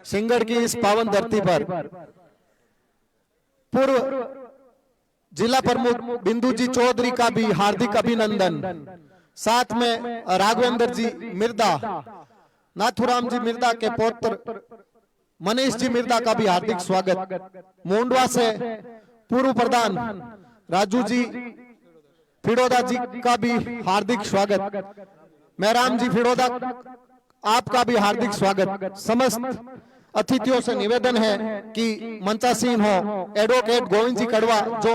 सिंगड़ की इस पावन धरती पर पूर्व जिला प्रमुख बिंदु जी चौधरी का भी हार्दिक अभिनंदन। साथ में राघवेंद्र जी मिर्दा, नाथुराम जी मिर्दा के पौत्र मनीष जी मिर्दा का भी हार्दिक स्वागत। मोंडवा से पूर्व प्रधान राजू जी फिड़ोदा जी का भी हार्दिक स्वागत। मेहराम जी फिड़ोदा आपका भी हार्दिक स्वागत। समस्त अतिथियों से निवेदन है कि मंचासीन हो एडवोकेट गोविंद जी कड़वा जो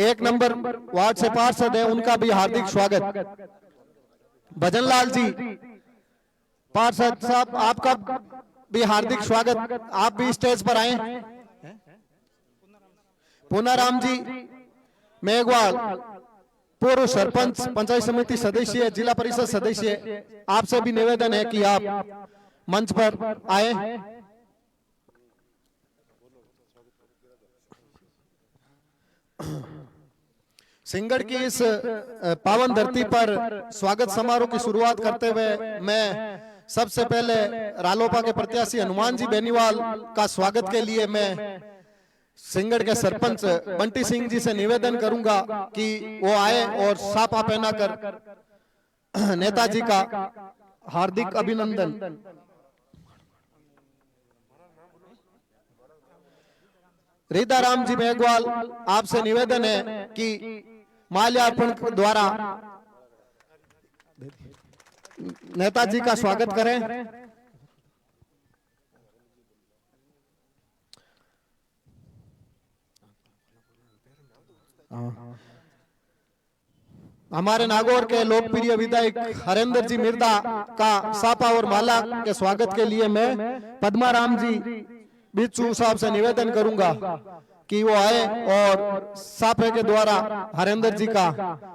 1 नंबर वार्ड से पार्षद है, उनका भी हार्दिक स्वागत। भजनलाल जी पार्षद साहब आपका भी हार्दिक स्वागत, आप भी स्टेज पर आए। पूनाराम जी मेघवाल पूर्व सरपंच, पंचायत समिति सदस्य, जिला परिषद सदस्य, आपसे भी निवेदन है कि आप मंच पर आए। सिंगड़ की इस पावन धरती पर स्वागत समारोह की शुरुआत करते हुए मैं सबसे पहले रालोपा के प्रत्याशी हनुमान जी बेनीवाल का स्वागत के लिए मैं सिंगड़ के सरपंच बंटी सिंह जी से निवेदन करूंगा कि वो आए और साफा पहनाकर नेताजी का हार्दिक अभिनंदन। रीताराम जी मेघवाल आपसे निवेदन है कि माल्यार्पण द्वारा नेताजी का स्वागत करें। हमारे नागौर के लोकप्रिय विधायक हरेंद्र जी मिर्दा का सापा और माला के स्वागत के लिए मैं पद्माराम जी बिच्छू साहब से निवेदन करूंगा कि वो आए और साफे के द्वारा हरेंद्र जी का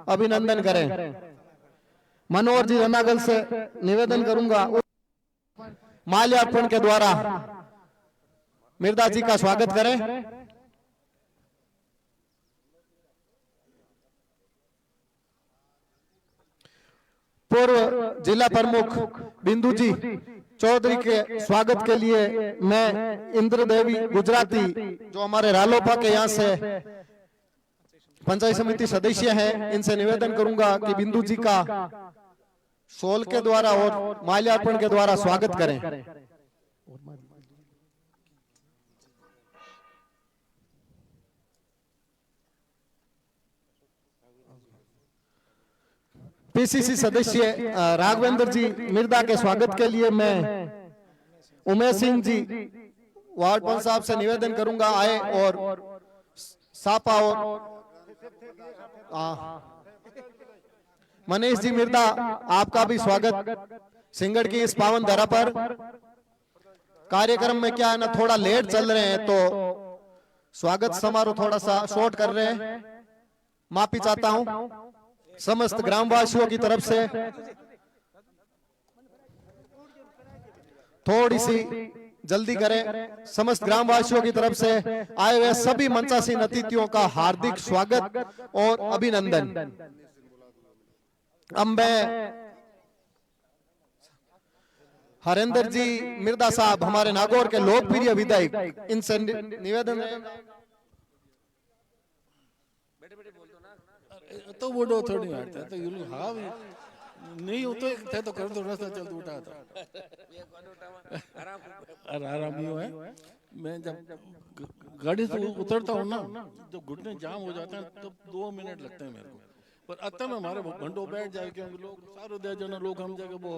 अभिनंदन करें। मनोहर जी रनागल से निवेदन करूंगा माल्यार्पण के द्वारा मिर्दा जी का स्वागत करें। पूर्व जिला प्रमुख बिंदु जी चौधरी के स्वागत के लिए मैं इंद्र देवी गुजराती जो हमारे रालोपा के यहाँ से पंचायत समिति सदस्य हैं, इनसे निवेदन करूंगा कि बिंदु जी का शॉल के द्वारा और माल्यार्पण के द्वारा स्वागत करें। पीसीसी सदस्य राघवेंद्र जी मिर्दा के स्वागत के लिए मैं उमेश सिंह जी वार्ड पंच साहब से निवेदन करूंगा आए और सापा और मनीष जी मिर्दा आपका भी स्वागत। सिंगड़ की इस पावन धरा पर कार्यक्रम में क्या है ना, थोड़ा लेट चल रहे हैं तो स्वागत समारोह थोड़ा सा शॉर्ट कर रहे हैं, माफी चाहता हूं। समस्त ग्रामवासियों की तरफ से थोड़ी सी जल्दी करें। समस्त ग्रामवासियों की तरफ से आए हुए सभी मंचासीन अतिथियों का हार्दिक स्वागत और अभिनंदन। अब मैं हरेंद्र जी मिर्दा साहब हमारे नागौर के लोकप्रिय विधायक, इनसे निवेदन तो वो थोड़ी मारता है तो यू लोग हाँ नहीं होते थे तो कर दो रास्ता चल तो उठा था आराम ही है। मैं जब गाड़ी से उतरता हूँ ना, जब घुटने जाम हो जाते हैं तब 2 मिनट लगते हैं मेरे को, पर अत्ता में हमारे घंटों बैठ जाए क्योंकि लोग सारे दे जना लोग हम जगह वो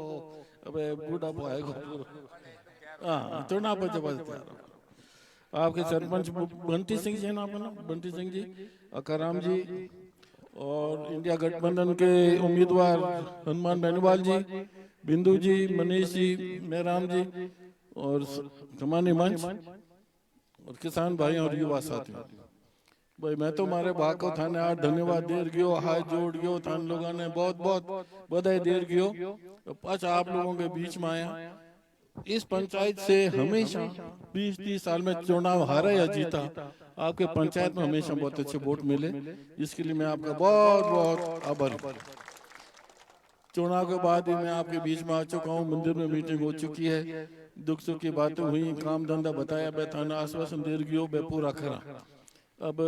अबे बूढ़ा आएगा हाँ तो ना बचे बचते आपके सरपंच बंटी सिंह जी है ना, बंटी सिंह जी, अकाराम जी और इंडिया गठबंधन के उम्मीदवार हनुमान बेनीवाल जी, बिंदु जी, मनीष जी, मेहराम जी और कमानी मंच और किसान भाई और युवा साथियों। भाई मैं तो मारे भाग को थाने आज धन्यवाद देर गयो, हाथ जोड़ गयो, थान लोगों ने बहुत बहुत बधाई देर गयो। पाँच आप लोगों के बीच में आया। इस पंचायत से हमेशा 20-30 साल में चुनाव हारा या जीता, आपके पंचायत में हमेशा बहुत अच्छे वोट मिले, जिसके लिए मैं आपका बहुत बहुत आभारी। चुनाव के बाद ही मैं आपके बीच में आ चुका हूँ, मंदिर में मीटिंग हो चुकी है, दुख सुख की बातें हुई, काम धंधा बताया, मैं थाना आश्वासन दे गयो, मैं पूरा करा। अब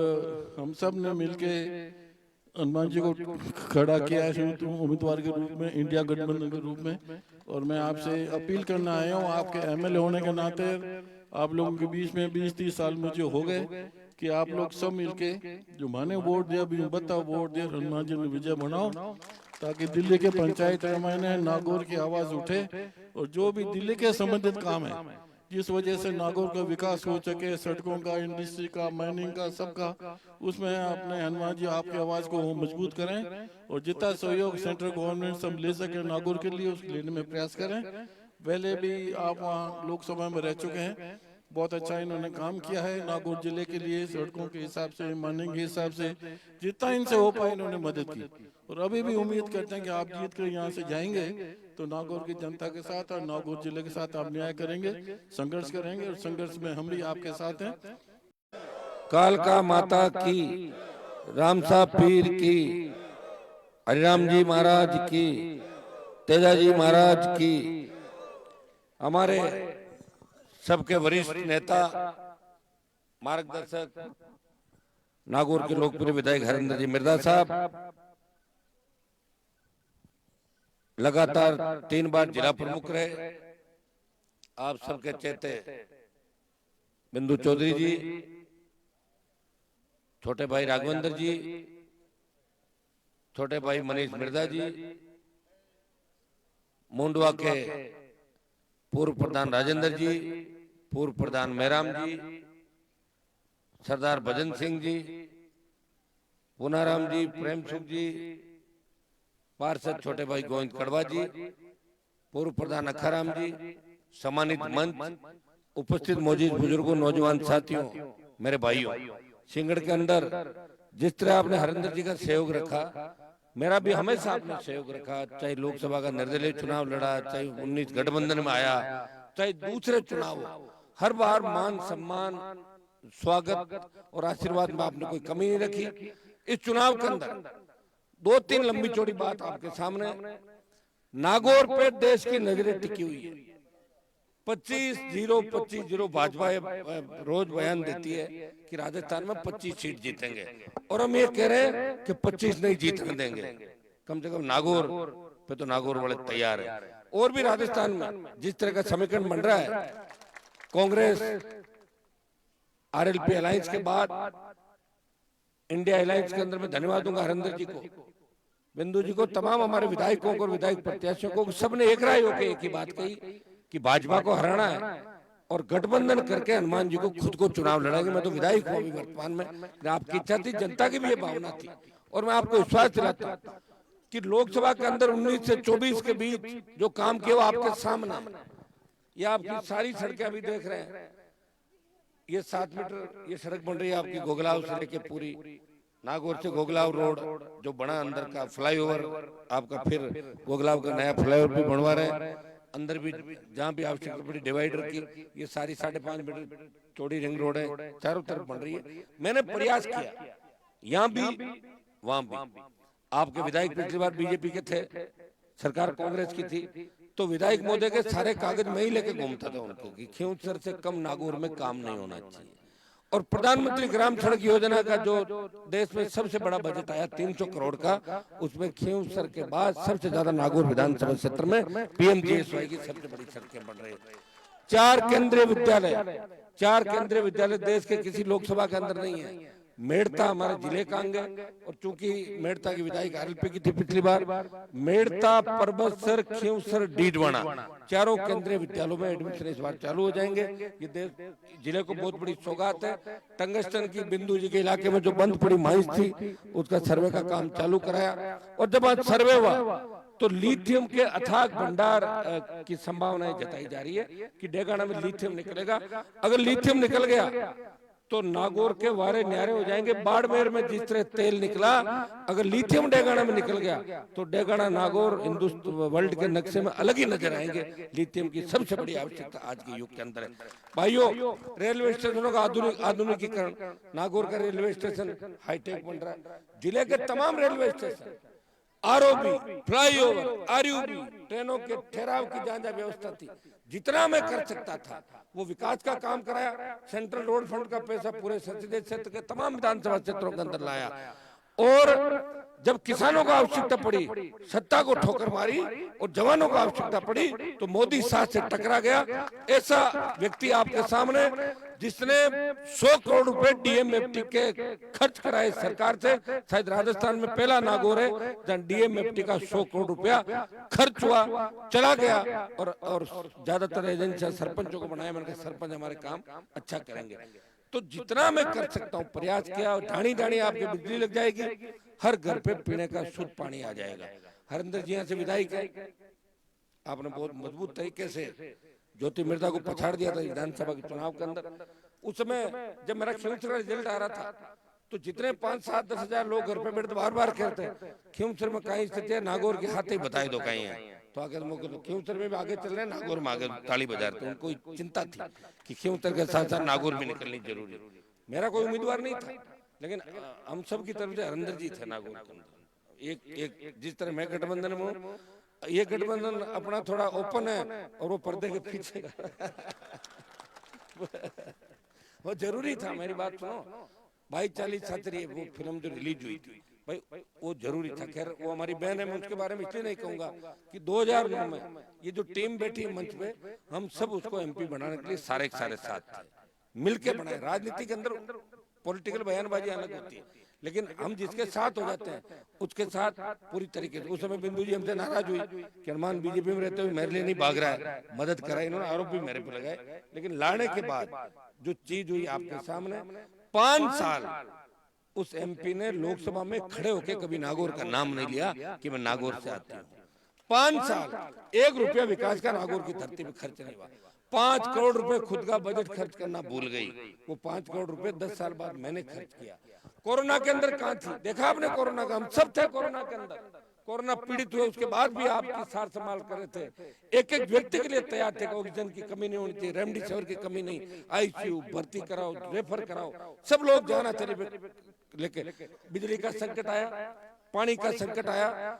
हम सब ने मिलके हनुमान जी को खड़ा किया है उम्मीदवार के रूप में, इंडिया गठबंधन के रूप में। और मैं आपसे अपील करना आया हूँ, आपके एमएलए होने के नाते आप लोगों के बीच में 20-30 साल मुझे हो गए कि आप लोग सब मिलके जो माने वोट दिया भी बताओ, वोट दिया हनुमान जी ने विजय बनाओ, ताकि दिल्ली के पंचायत रामायण नागौर की आवाज उठे। और जो भी दिल्ली के संबंधित काम है, जिस वजह से नागौर का विकास हो सके, सड़कों का, इंडस्ट्री का, माइनिंग का, सबका, उसमें अपने हनुमान जी आपकी आवाज को मजबूत करें। और जितना सहयोग सेंट्रल गवर्नमेंट सब ले सके नागौर के लिए, उसको लेने में प्रयास करें। पहले भी आप वहाँ लोकसभा में रह चुके हैं, बहुत अच्छा इन्होंने काम किया है नागौर जिले के लिए, सड़कों के हिसाब से, माइनिंग के हिसाब से, जितना इनसे हो पाए इन्होंने मदद की। और अभी भी उम्मीद करते हैं कि आप जीत कर यहाँ से जाएंगे तो नागौर की जनता के साथ और नागौर जिले के साथ आप न्याय करेंगे, संघर्ष करेंगे, और संघर्ष में हम भी आपके साथ हैं। कालका माता की, रामसा पीर की, हरिराम जी महाराज की, तेजा जी महाराज की, हमारे सबके वरिष्ठ नेता, मार्गदर्शक, नागौर के लोकप्रिय विधायक हरिंदर जी मिर्दा साहब, लगातार 3 बार जिला प्रमुख रहे, आप सबके चेते बिंदु चौधरी जी, छोटे भाई राघवेंद्र जी, छोटे भाई मनीष मिर्दा जी, मुंडवा के पूर्व प्रधान राजेंद्र जी, पूर्व प्रधान मेहराम जी, सरदार भजन सिंह जी, पुनाराम जी, प्रेम सुख जी, पार्षद छोटे भाई गोविंद कड़वा जी, पूर्व प्रधान अखाराम जी, सम्मानित मंच, उपस्थित मौजूद बुजुर्गों, नौजवान साथियों, मेरे भाइयों, सिंगड़ के अंदर जिस तरह आपने हरिंदर जी का सहयोग रखा, मेरा भी हमेशा आपने सहयोग रखा, चाहे लोकसभा का निर्दलीय चुनाव लड़ा, चाहे 19 गठबंधन में आया, चाहे दूसरे चुनाव, हर बार मान सम्मान, स्वागत और आशीर्वाद में आपने कोई कमी नहीं रखी। इस चुनाव के अंदर 2-3 लंबी चौड़ी बात आपके सामने, नागौर पे देश की नजरें टिकी हुई है। 25-0 भाजपा रोज बयान देती है कि राजस्थान में 25 सीट जीतेंगे, और हम ये कह रहे हैं कि 25 नहीं जीतने देंगे। कम से कम नागौर पे तो नागौर वाले तैयार है। और भी राजस्थान में जिस तरह का समीकरण बन रहा है, कांग्रेस आरएलपी अलायंस के बाद इंडिया अलायंस के अंदर मैं धन्यवाद दूंगा हरिंदर जी को, बिंदु जी को, तमाम हमारे विधायकों को और विधायक प्रत्याशियों को, सबने एक राय होकर एक ही बात कही कि भाजपा को हराना है और गठबंधन करके हनुमान जी को खुद को चुनाव लड़ाएंगे। मैं तो विधायक हूं अभी वर्तमान में, आपकी इच्छा थी, जनता की भी ये भावना थी, और मैं आपको विश्वास दिलाता हूं कि लोकसभा के अंदर 19 से 24 के बीच जो काम किया वो आपके सामने है। ये आपकी सारी सड़कें अभी देख रहे हैं, ये 7 मीटर ये सड़क बन रही है आपकी गोगलाव से लेके पूरी नागौर से गोगलाव रोड जो बना अंदर का फ्लाईओवर आपका, फिर गोगलाव का नया फ्लाईओवर भी बनवा रहे हैं, अंदर भी जहाँ भी आवश्यकता पड़ी डिवाइडर की, ये सारी 5.5 मीटर चौड़ी रिंग रोड है, चारों तरफ बन रही है। मैंने प्रयास किया यहाँ भी वहां भी, आपके विधायक पिछली बार बीजेपी के थे, सरकार कांग्रेस की थी, तो विधायक महोदय के सारे कागज मैं ही लेके घूमता था उनको कि खींवसर से कम नागौर में काम नहीं होना चाहिए। और प्रधानमंत्री ग्राम सड़क योजना का जो देश में सबसे बड़ा बजट आया 300 करोड़ का, उसमें खींवसर के बाद सबसे ज्यादा नागौर विधानसभा क्षेत्र में पीएमजीएसवाई की सबसे बड़ी सड़कें बन रही है। 4 केंद्रीय विद्यालय देश के किसी लोकसभा के अंदर नहीं है। मेड़ता हमारे जिले का अंग है, और चूंकि मेड़ता की विधायक आरएलपी की थी पिछली बार, मेड़ता, परबतसर, खींवसर, डीडवाना, चारों केंद्रीय विद्यालयों में एडमिशन इस बार चालू हो जाएंगे। ये देश जिले को बहुत बड़ी सौगात है। टंगस्टन की बिंदु जी के इलाके में जो बंद पड़ी माइंस थी, उसका सर्वे का काम चालू कराया, और जब आज सर्वे हुआ तो लिथियम के अथाक भंडार की संभावनाएं जताई जा रही है कि डेगाना में लिथियम निकलेगा। अगर लिथियम निकल गया तो नागौर के वारे न्यारे हो जाएंगे। बाड़मेर में जिस तरह तेल निकला, अगर लिथियम डेगाना में निकल गया तो डेगाना नागौर हिंदुस्तान वर्ल्ड के नक्शे में अलग ही नजर आएंगे। लिथियम की सबसे बड़ी आवश्यकता आज के युग के अंदर है। भाइयों, रेलवे स्टेशनों का आधुनिकीकरण, नागौर का रेलवे स्टेशन हाईटेक बन रहा है, जिले के तमाम railway station ROB, flyover, RUB, ट्रेनों के ठहराव की जहां जहां व्यवस्था थी, जितना मैं कर सकता था वो विकास का काम कराया। सेंट्रल रोड फंड का पैसा पूरे संसदीय क्षेत्र के तमाम विधानसभा क्षेत्रों के अंदर लाया। और जब किसानों को आवश्यकता पड़ी, सत्ता को ठोकर मारी और जवानों को आवश्यकता पड़ी, तो मोदी साथ से टकरा गया। ऐसा व्यक्ति आपके सामने जिसने 100 करोड़ रुपए डीएमएफटी के खर्च कराए सरकार से, शायद राजस्थान में पहला नागौर है जहां डीएमएफटी का 100 करोड़ रुपया खर्च हुआ, चला गया। और ज्यादातर एजेंसियां सरपंचों को बनाया, मैंने कहा सरपंच हमारे काम अच्छा करेंगे। तो जितना मैं कर सकता हूँ प्रयास किया। ढाणी ढाणी आपके बिजली लग जाएगी, हर घर पे पीने का शुद्ध पानी आ जाएगा। हरिंदर जी यहाँ से विधायक है, आपने बहुत मजबूत तरीके से ज्योति मिर्दा को पछाड़ दिया था विधानसभा के चुनाव के अंदर। उस समय जब मेरा खिमसर का रिजल्ट आ रहा था तो जितने 5, 7, 10 हजार लोग घर पे बैठे बार बार कहते खिमसर में कहीं स्थिति है, नागौर के हाथ ही बताए दो कहीं है। तो आगे खिमसर में भी आगे चल रहे हैं, नागौर में आगे ताली बजा रहे थे। उनको चिंता थी कि खिमसर के साथ साथ नागौर भी निकलनी जरूरी। मेरा कोई उम्मीदवार नहीं था, लेकिन हम सब की तरफ से हरिंदर जी थे नागौर के अंदर। एक जिस तरह मैं गठबंधन में हूँ, ये गठबंधन अपना थोड़ा ओपन है और वो पर्दे के पीछे वो जरूरी था। मेरी बात सुनो, भाई 40 छात्री वो फिल्म जो रिलीज हुई थी भाई, वो जरूरी था। खैर वो हमारी बहन है, मैं उसके बारे में इसलिए नहीं कहूंगा कि 2009 में ये जो टीम बैठी है मंच पे, हम सब उसको एमपी बनाने के लिए सारे साथ थे, मिलके बनाए। राजनीति के अंदर पॉलिटिकल बयानबाजी अलग होती है, लेकिन हम जिसके साथ हो जाते हैं उसके साथ पूरी तरीके से। उस समय बिंदु जी हमसे नाराज हुई कि हनुमान बीजेपी में रहते हुए मेरे लिए नहीं भाग रहा है, मदद करा। इन्होंने आरोप भी मेरे पे लगाए, लेकिन लाने के बाद जो चीज हुई आपके सामने, 5 साल उस एमपी ने लोकसभा में खड़े होकर कभी नागौर का नाम नहीं लिया कि मैं नागौर से आता हूँ। 5 साल 1 रुपया विकास का नागौर की धरती पे खर्च नहीं हुआ। 5 करोड़ रुपए खुद का बजट खर्च करना भूल गई। वो 5 करोड़ रुपए 10 साल बाद मैंने खर्च किया। कोरोना के अंदर कहाँ थी, देखा आपने कोरोना का, हम सब थे कोरोना के अंदर। कोरोना पीड़ित हुए उसके बाद भी आपकी सार संभाल कर रहे थे, एक एक व्यक्ति के लिए तैयार थे। ऑक्सीजन की कमी नहीं होनी चाहिए, रेमडेसिविर की कमी नहीं, आईसीयू भर्ती कराओ, रेफर कराओ, सब लोग जाना थे लेके। बिजली का संकट आया, पानी का संकट आया,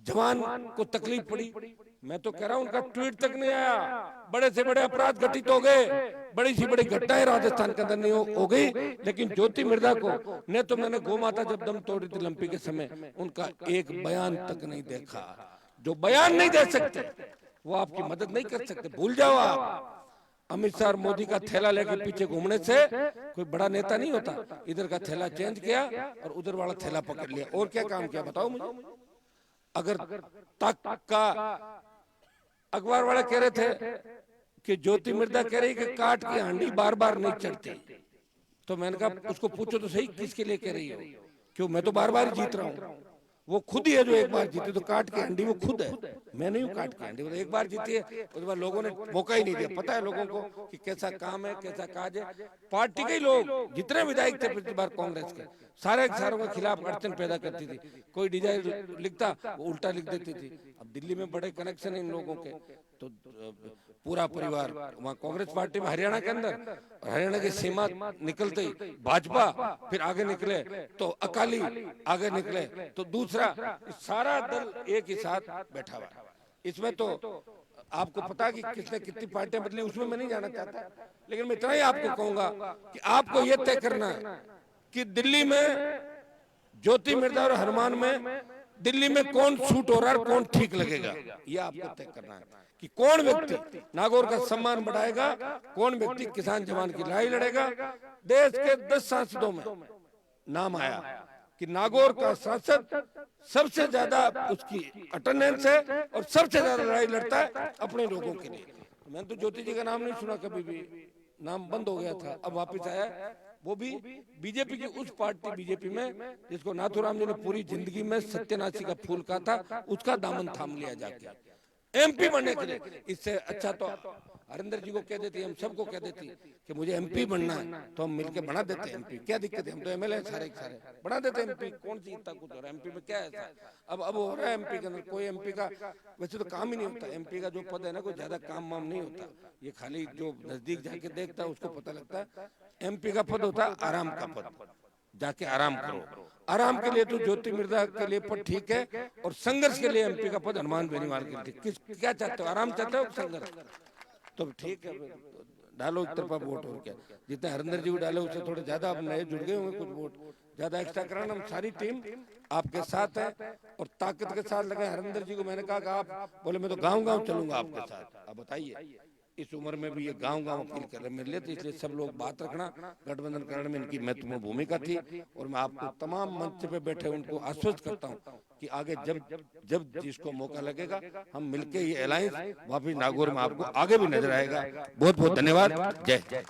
जवान को तकलीफ पड़ी। मैं तो कह रहा हूं उनका ट्वीट तक नहीं आया। बड़े से बड़े अपराध घटित हो गए, बड़ी सी बड़ी घटनाएं राजस्थान के अंदर नहीं हो गई, लेकिन ज्योति मिर्दा को ने तो मैंने गौ माता जब दम तोड़ी थी लंपी के समय, उनका एक बयान तक नहीं देखा। जो बयान नहीं दे सकते वो आपकी मदद नहीं कर सकते, भूल जाओ आप। अमित शाह और मोदी का थैला लेके पीछे घूमने से कोई बड़ा नेता नहीं होता। इधर का थैला चेंज किया और उधर वाला थैला पकड़ लिया, और क्या काम किया बताओ मुझे। अगर तक का अखबार वाले कह रहे थे कि ज्योति मिर्दा कह रही कि काट की हांडी बार बार नहीं चढ़ती, तो मैंने कहा उसको पूछो तो सही किसके लिए कह रही हो, क्यों मैं तो बार बार जीत रहा हूँ। वो खुद ही है जो एक बार जीती, तो काट की हांडी वो खुद है, मैं नहीं हूँ काट की हांडी। एक बार जीती है, उसके बाद लोगों ने मौका ही नहीं दिया। पता है लोगों को कि कैसा काम है, कैसा काज है। पार्टी के लोग जितने विधायक थे पिछली बार कांग्रेस के, सारे के खिलाफ अड़चन पैदा करती थी। कोई डिजाइन लिखता वो उल्टा लिख देती थी। अब दिल्ली में बड़े कनेक्शन है इन लोगों के, तो पूरा परिवार वहाँ कांग्रेस पार्टी में हरियाणा के अंदर, हरियाणा की सीमा निकलते ही भाजपा, फिर आगे निकले तो अकाली, आगे निकले तो दूसरा, सारा दल एक ही साथ बैठा हुआ। इसमें तो आपको पता कि किसने कितनी पार्टियां बदली, उसमें मैं नहीं जाना चाहता, लेकिन मैं इतना ही आपको कहूंगा कि आपको ये तय करना है कि दिल्ली में ज्योति मिर्दा और हनुमान में दिल्ली में कौन सूट हो रहा है, कौन ठीक लगेगा, ये आपको तय करना है कि कौन व्यक्ति नागौर का सम्मान बढ़ाएगा, कौन व्यक्ति किसान जवान की लड़ाई लड़ेगा। देश के 10 सांसदों में नाम आया कि नागौर का सांसद सबसे ज्यादा उसकी अटेंडेंस है और सबसे ज्यादा लड़ाई लड़ता है अपने लोगों के लिए। मैंने तो ज्योति जी का नाम नहीं सुना कभी भी, नाम बंद हो गया था, अब वापस आया, वो भी बीजेपी की उस पार्टी बीजेपी में जिसको नाथुराम जी ने पूरी जिंदगी में सत्यानाशी का फूल कहा था, उसका दामन थाम लिया जाके एमपी बनने के लिए। इससे अच्छा तो हरिंदर जी को कह देती, हम सबको कह देती कि मुझे एमपी बनना है, तो हम मिलके बना देते हैं एमपी। क्या दिक्कत है, हम तो एमएलए सारे सारे बना देते हैं एमपी। कौन सी इतना कुछ हो रहा है एमपी में, क्या है ऐसा? अब हो रहा है एमपी के अंदर। कोई एमपी का वैसे तो काम ही नहीं होता, एमपी का जो पद है ना कोई ज्यादा काम वाम नहीं होता, ये खाली जो नजदीक जाके देखता है उसको पता लगता है। एमपी का पद होता है आराम का पद, जाके आराम करो। आराम के लिए तो ज्योति मिर्दा के लिए पद ठीक है, और संघर्ष के लिए एमपी का पद हनुमान बेनीवाल के लिए। किस क्या चाहते हो, आराम चाहते हो संघर्ष? तो ठीक है, डालो एक तरफा वोट। और क्या, जितने हरिंदर जी को डाले उससे थोड़े ज्यादा अब नए जुड़ गए होंगे, कुछ वोट ज्यादा एक्स्ट्रा कराना। हम सारी टीम आपके साथ है और ताकत के साथ लगे। हरिंदर जी को मैंने कहा कि आप बोले मैं तो गांव-गांव चलूंगा आपके साथ। अब बताइए, इस उम्र में भी ये गांव-गांव अपील कर रहे हैं मेरे लिए, तो इसलिए सब लोग बात रखना। गठबंधन करने में इनकी महत्वपूर्ण भूमिका थी, और मैं आपको तमाम मंच पे बैठे उनको आश्वस्त करता हूँ कि आगे जब जब जिसको मौका लगेगा हम मिलके ये अलायंस वापिस नागौर में आपको आगे भी नजर आएगा। बहुत बहुत धन्यवाद। जय जय।